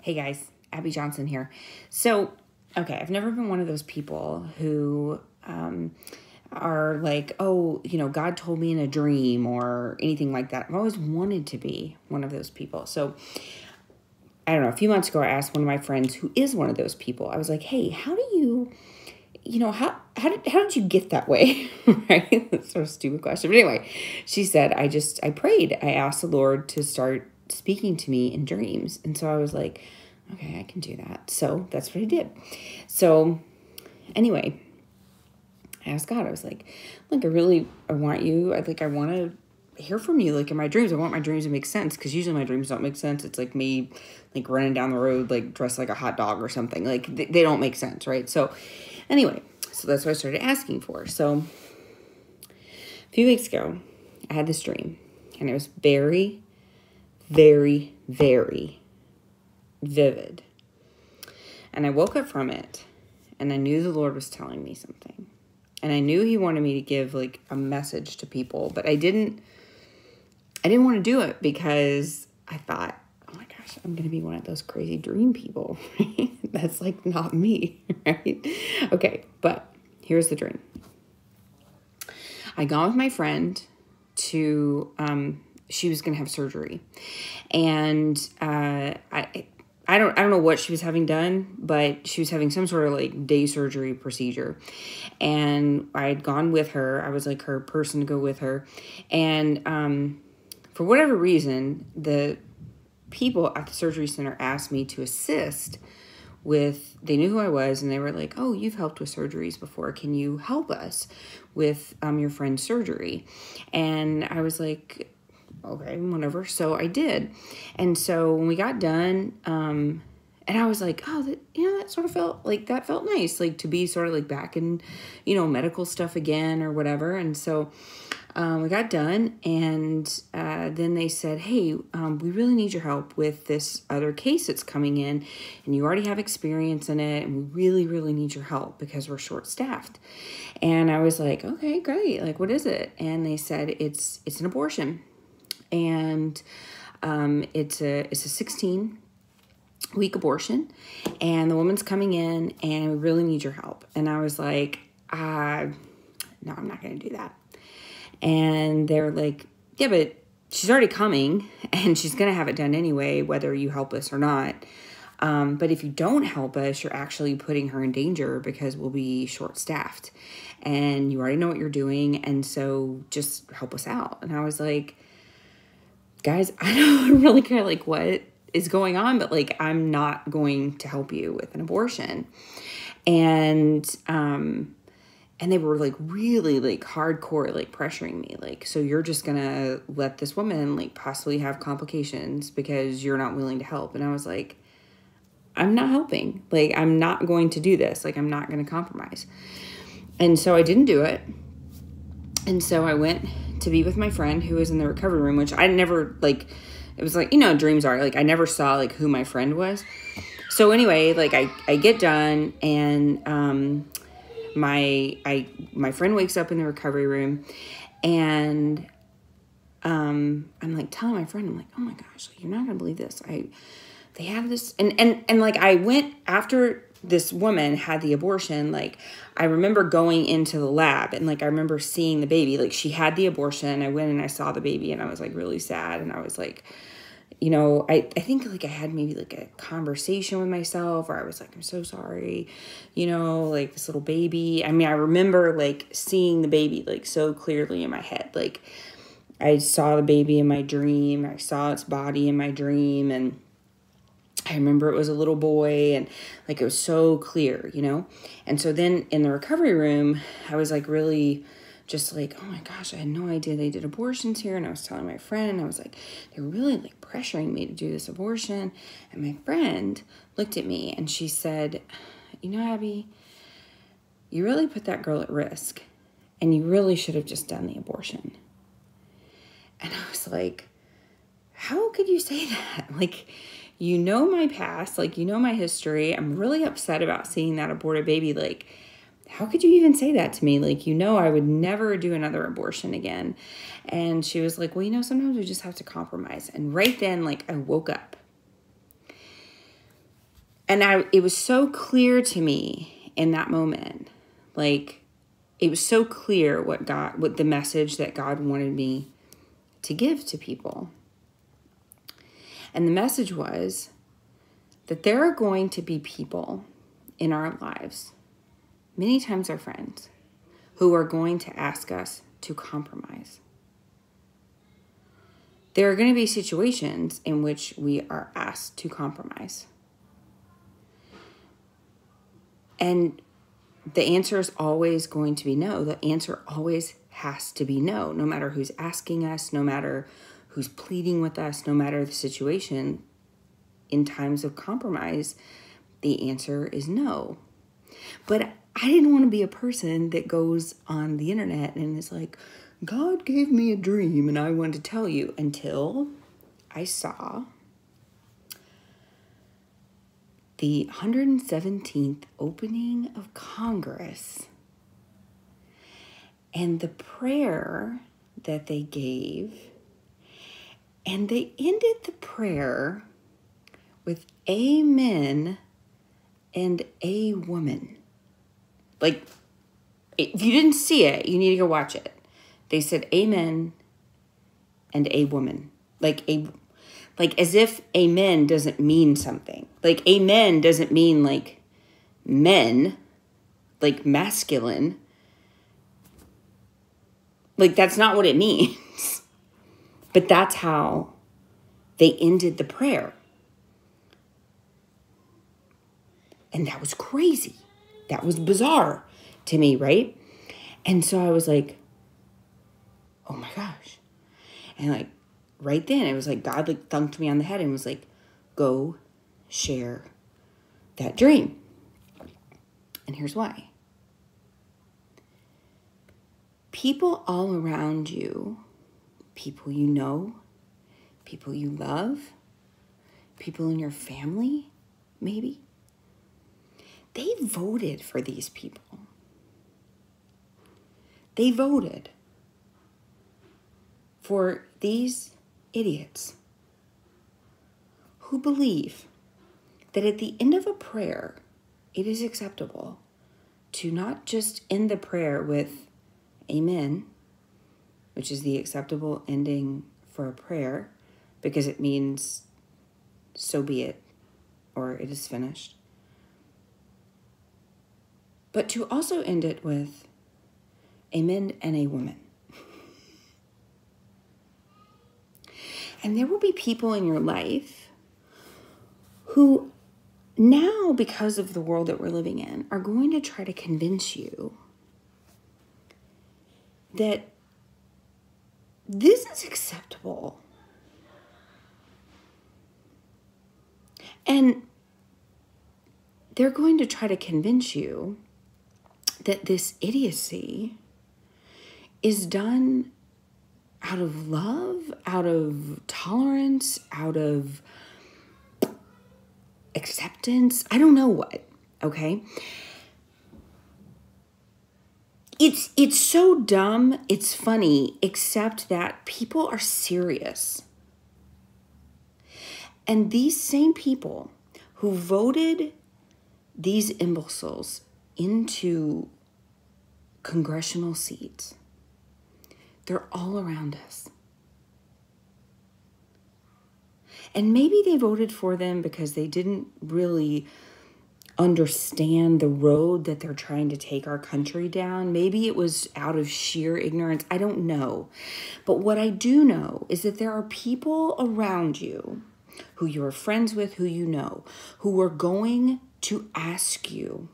Hey guys, Abby Johnson here. So, okay, I've never been one of those people who are like, oh, God told me in a dream or anything like that. I've always wanted to be one of those people. So, I don't know, a few months ago, I asked one of my friends who is one of those people. I was like, hey, how do you, how did you get that way? Right? That's sort of a stupid question. But anyway, she said, I prayed. I asked the Lord to start speaking to me in dreams. And so I was like, okay, I can do that. So that's what I did. So anyway, I asked God, I was like, look, I want you. I want to hear from you. Like in my dreams, I want my dreams to make sense. Cause usually my dreams don't make sense. It's like me like running down the road, like dressed like a hot dog or something. Like they don't make sense. Right. So anyway, so that's what I started asking for. So a few weeks ago, I had this dream and it was very, very, very vivid. And I woke up from it and I knew the Lord was telling me something. And I knew he wanted me to give like a message to people, but I didn't want to do it because I thought, oh my gosh, I'm going to be one of those crazy dream people. Right? That's like not me, right? Okay, but here's the dream. I gone with my friend to, she was going to have surgery. And I don't know what she was having done, but she was having some sort of like day surgery procedure. And I had gone with her. I was like her person to go with her. And for whatever reason, the people at the surgery center asked me to assist with, they knew who I was and they were like, oh, you've helped with surgeries before. Can you help us with your friend's surgery? And I was like, okay, whatever. So I did. And so when we got done, and I was like, oh, that sort of felt nice, like to be sort of like back in, medical stuff again or whatever. And so we got done and then they said, hey, we really need your help with this other case that's coming in and you already have experience in it and we really, really need your help because we're short-staffed. And I was like, okay, great. Like, what is it? And they said, it's an abortion. And it's a 16-week abortion and the woman's coming in and we really need your help. And I was like, no, I'm not going to do that. And they're like, yeah, but she's already coming and she's going to have it done anyway, whether you help us or not. But if you don't help us, you're actually putting her in danger because we'll be short-staffed and you already know what you're doing. And so just help us out. And I was like, guys, I don't really care like what is going on, but like, I'm not going to help you with an abortion. And they were like really like hardcore, like pressuring me. Like, so you're just gonna let this woman like possibly have complications because you're not willing to help. And I was like, I'm not helping. Like, I'm not going to do this. Like, I'm not going to compromise. And so I didn't do it. And so I went to be with my friend who was in the recovery room, which I never like, it was like, dreams are like, I never saw like who my friend was. So anyway, like I get done and, my friend wakes up in the recovery room and, I'm like telling my friend, I'm like, oh my gosh, like, you're not gonna believe this. They have this, and like I went after this woman had the abortion, like I remember going into the lab and like I remember seeing the baby, like she had the abortion. I went and I saw the baby and I was like really sad and I was like, I think like I had maybe like a conversation with myself where I was like, I'm so sorry, like this little baby. I mean, I remember like seeing the baby like so clearly in my head. Like I saw the baby in my dream. I saw its body in my dream and I remember it was a little boy and like it was so clear, And so then in the recovery room, I was like really just like, oh my gosh, I had no idea they did abortions here. And I was telling my friend, and I was like, they're really like pressuring me to do this abortion. And my friend looked at me and she said, Abby, you really put that girl at risk and you really should have just done the abortion. And I was like, how could you say that? Like, my past, like, my history. I'm really upset about seeing that aborted baby. Like, how could you even say that to me? Like, I would never do another abortion again. And she was like, well, sometimes we just have to compromise. And right then, like, I woke up. And it was so clear to me in that moment, like, it was so clear what the message that God wanted me to give to people. And the message was that there are going to be people in our lives, many times our friends, who are going to ask us to compromise. There are going to be situations in which we are asked to compromise. And the answer is always going to be no. The answer always has to be no, no matter who's asking us, no matter who's pleading with us, no matter the situation. In times of compromise, the answer is no. But I didn't want to be a person that goes on the internet and is like, God gave me a dream and I wanted to tell you, until I saw the 117th opening of Congress and the prayer that they gave. And they ended the prayer with amen and a woman. Like, if you didn't see it, you need to go watch it. They said amen and a woman. Like as if amen doesn't mean something. Like, amen doesn't mean like men, like masculine. Like, that's not what it means. But that's how they ended the prayer. And that was crazy. That was bizarre to me, right? And so I was like, oh my gosh. And like right then, it was like God like thunked me on the head and was like, go share that dream. And here's why. People all around you, people you know, people you love, people in your family, maybe, they voted for these people. They voted for these idiots who believe that at the end of a prayer, it is acceptable to not just end the prayer with amen, which is the acceptable ending for a prayer because it means so be it, or it is finished. But to also end it with amen and a woman. And there will be people in your life who now, because of the world that we're living in, are going to try to convince you that this is acceptable. And they're going to try to convince you that this idiocy is done out of love, out of tolerance, out of acceptance. I don't know what, okay? It's so dumb, it's funny, except that people are serious. And these same people who voted these imbeciles into congressional seats, they're all around us. And maybe they voted for them because they didn't really understand the road that they're trying to take our country down. Maybe it was out of sheer ignorance. I don't know. But what I do know is that there are people around you who you're friends with, who you know, who are going to ask you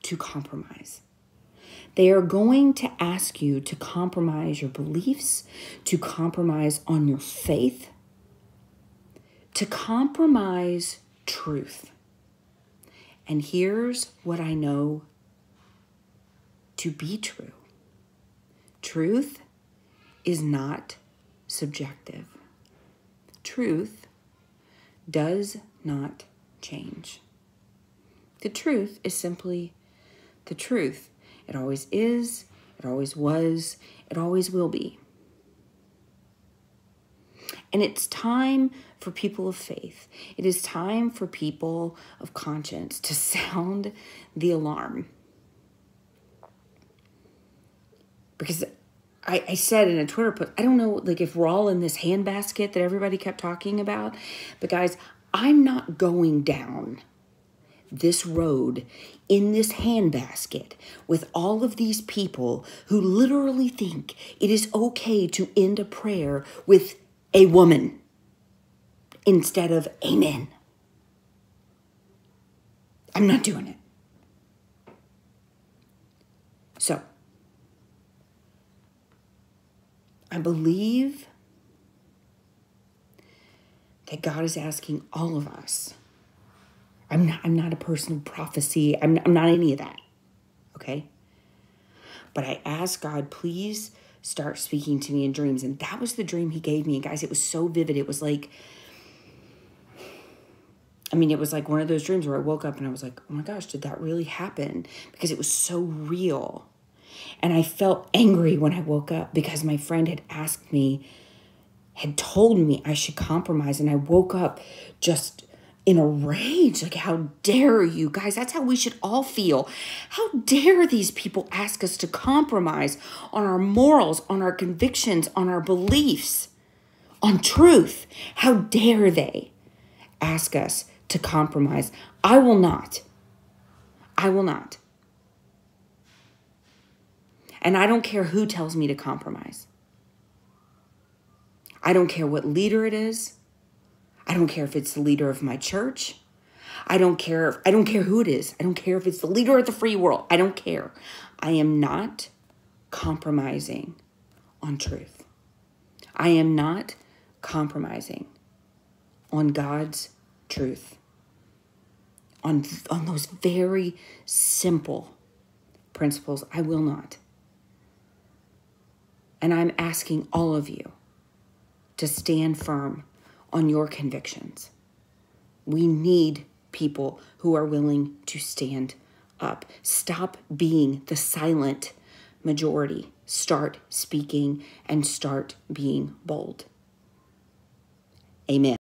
to compromise. They are going to ask you to compromise your beliefs, to compromise on your faith, to compromise truth. And here's what I know to be true. Truth is not subjective. Truth does not change. The truth is simply the truth. It always is, it always was, it always will be. And it's time for people of faith. It is time for people of conscience to sound the alarm. Because I said in a Twitter post, I don't know like if we're all in this handbasket that everybody kept talking about. But guys, I'm not going down this road in this handbasket with all of these people who literally think it is okay to end a prayer with a woman instead of amen. I'm not doing it. So, I believe that God is asking all of us. I'm not a person of prophecy. I'm not any of that. Okay? But I asked God, please start speaking to me in dreams. And that was the dream he gave me. And guys, it was so vivid. It was like, it was like one of those dreams where I woke up and I was like, oh my gosh, did that really happen? Because it was so real. And I felt angry when I woke up because my friend had told me I should compromise. And I woke up just in a rage. Like, how dare you guys? That's how we should all feel. How dare these people ask us to compromise on our morals, on our convictions, on our beliefs, on truth? How dare they ask us to compromise? I will not. I will not. And I don't care who tells me to compromise. I don't care what leader it is. I don't care if it's the leader of my church. I don't care who it is. I don't care if it's the leader of the free world. I don't care. I am not compromising on truth. I am not compromising on God's truth. On those very simple principles, I will not. And I'm asking all of you to stand firm on your convictions. We need people who are willing to stand up. Stop being the silent majority. Start speaking and start being bold. Amen.